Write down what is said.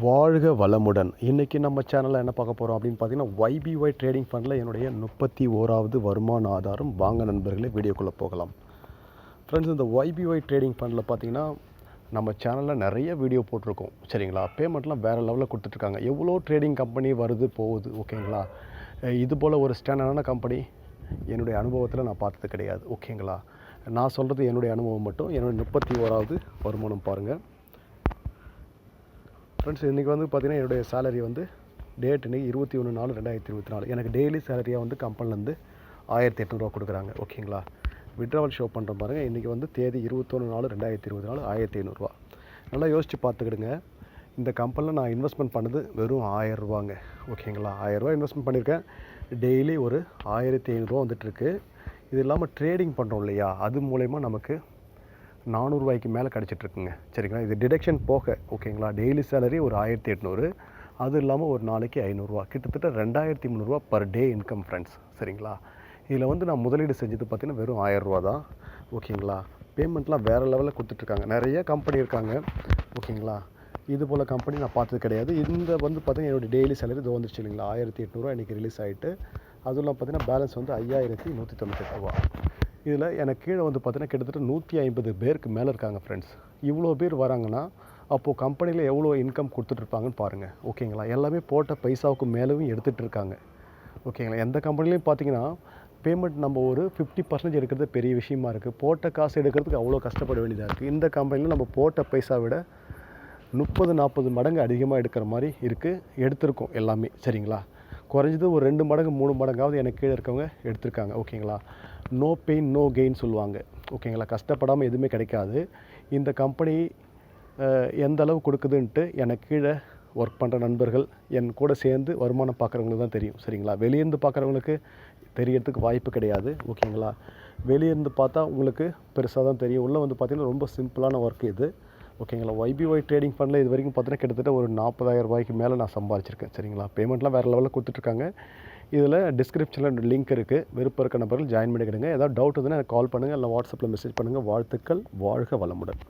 வாழ்க வளமுடன். இன்றைக்கி நம்ம சேனலில் என்ன பார்க்க போகிறோம் அப்படின்னு பார்த்தீங்கன்னா, YBY ட்ரேடிங் ஃபண்டில் என்னுடைய 31வது வருமான ஆதாரம். வாங்க நண்பர்களே, வீடியோக்குள்ளே போகலாம். ஃப்ரெண்ட்ஸ், இந்த YBY ட்ரேடிங் ஃபண்டில் பார்த்தீங்கன்னா நம்ம சேனலில் நிறைய வீடியோ போட்டிருக்கோம். சரிங்களா? பேமெண்ட்லாம் வேறு லெவலில் கொடுத்துட்ருக்காங்க. எவ்வளோ ட்ரேடிங் கம்பெனி வருது போகுது. ஓகேங்களா? இது போல் ஒரு ஸ்டாண்டர்டான கம்பெனி என்னுடைய அனுபவத்தில் நான் பார்த்தது கிடையாது. ஓகேங்களா? நான் சொல்கிறது என்னுடைய அனுபவம் மட்டும். என்னுடைய 31வது வருமானம் பாருங்கள் ஃப்ரெண்ட்ஸ். இன்றைக்கி வந்து பார்த்திங்கன்னா என்னுடைய சேலரி வந்து டேட் இன்றைக்கி 21/4/2024. எனக்கு டெய்லி சேலரியாக வந்து கம்பெனிலேருந்து 1800 கொடுக்குறாங்க. ஓகேங்களா? விட்ராவல் ஷோ பண்ணுற பாருங்கள். இன்றைக்கி வந்து தேதி 21/4/2024 1500. நல்லா யோசித்து பார்த்துக்கிடுங்க. இந்த கம்பெனியில் நான் இன்வெஸ்ட்மெண்ட் பண்ணது வெறும் 1000 ரூபாங்க. ஓகேங்களா? 1000 ரூபா இன்வெஸ்ட்மெண்ட் பண்ணியிருக்கேன். டெய்லி ஒரு 1500 வந்துட்டுருக்கு. இது இல்லாமல் ட்ரேடிங் பண்ணுறோம் இல்லையா, அது மூலயமா நமக்கு 400 ரூபாய்க்கு மேலே கிடச்சிட்ருக்குங்க. சரிங்களா? இது டிடக்ஷன் போக. ஓகேங்களா? டெய்லி சேலரி ஒரு 1800, அது இல்லாமல் ஒரு நாளைக்கு 500 கிட்டத்தட்ட 2300 பர் டே இன்கம் ஃப்ரெண்ட்ஸ். சரிங்களா? இதில் வந்து நான் முதலீடு செஞ்சது பார்த்திங்கன்னா வெறும் 1000 ரூபா தான். ஓகேங்களா? பேமெண்ட்லாம் வேறு லெவலில் கொடுத்துட்ருக்காங்க. நிறைய கம்பெனி இருக்காங்க. ஓகேங்களா? இது போல் கம்பெனி நான் பார்த்தது கிடையாது. இந்த வந்து பார்த்திங்கன்னா என்னுடைய டெய்லி சேலரி இது வந்துருச்சு இல்லைங்களா, 1800 இன்றைக்கி ரிலீஸ் ஆகிட்டு. அதுவும் இல்லாமல் பார்த்திங்கன்னா பேலன்ஸ் வந்து 5198. இதில் எனக்கு கீழே வந்து பார்த்திங்கன்னா கிட்டத்தட்ட 150 பேருக்கு மேலே இருக்காங்க ஃப்ரெண்ட்ஸ். இவ்வளோ பேர் வராங்கன்னா அப்போது கம்பெனியில் எவ்வளோ இன்கம் கொடுத்துட்ருப்பாங்கன்னு பாருங்கள். ஓகேங்களா? எல்லாமே போட்ட பைசாவுக்கு மேலேயும் எடுத்துகிட்டு இருக்காங்க. ஓகேங்களா? எந்த கம்பெனிலையும் பார்த்தீங்கன்னா பேமெண்ட் நம்ம ஒரு 50% எடுக்கிறது பெரிய விஷயமா இருக்குது. போட்ட காசு எடுக்கிறதுக்கு அவ்வளோ கஷ்டப்பட வேண்டியதாக இருக்குது. இந்த கம்பெனியில் நம்ம போட்ட பைசா விட 30-40 மடங்கு அதிகமாக எடுக்கிற மாதிரி இருக்குது. எடுத்திருக்கோம் எல்லாமே. சரிங்களா? குறைஞ்சது ஒரு 2 மடங்கு 3 மடங்காவது எனக்கு கீழே இருக்கவங்க எடுத்திருக்காங்க. ஓகேங்களா? நோ பெயின் நோ கெயின் சொல்லுவாங்க. ஓகேங்களா? கஷ்டப்படாமல் எதுவுமே கிடைக்காது. இந்த கம்பெனி எந்த அளவு கொடுக்குதுன்ட்டு எனக்கு கீழே ஒர்க் பண்ணுற நண்பர்கள் என் கூட சேர்ந்து வருமானம் பார்க்குறவங்களுக்கு தான் தெரியும். சரிங்களா? வெளியேருந்து பார்க்குறவங்களுக்கு தெரியறதுக்கு வாய்ப்பு கிடையாது. ஓகேங்களா? வெளியேருந்து பார்த்தா உங்களுக்கு பெருசாக தான் தெரியும். உள்ளே வந்து பார்த்திங்கன்னா ரொம்ப சிம்பிளான ஒர்க் இது. ஓகேங்களா? YBY ட்ரேடிங் ஃபண்டில் இது வரைக்கும் பார்த்தீங்கன்னா கிட்டத்தட்ட ஒரு 40,000 ரூபாய்க்கு மேலே நான் சம்பாதிச்சிருக்கேன். சரிங்களா? பேமெண்ட்லாம் வேறு லெவலில் கொடுத்துட்ருக்காங்க. இதில் டிஸ்கிரிப்ஷனில் லிங்க் இருக்குது. விருப்பம் இருக்க நபர்கள் ஜாயின் பண்ணிக்கிடுங்க. ஏதாவது டவுட் இருந்தால் எனக்கு கால் பண்ணுங்கள், இல்லை வாட்ஸ்அப்பில் மெசேஜ் பண்ணுங்கள். வாழ்த்துக்கள். வாழ்க வளமுடன்.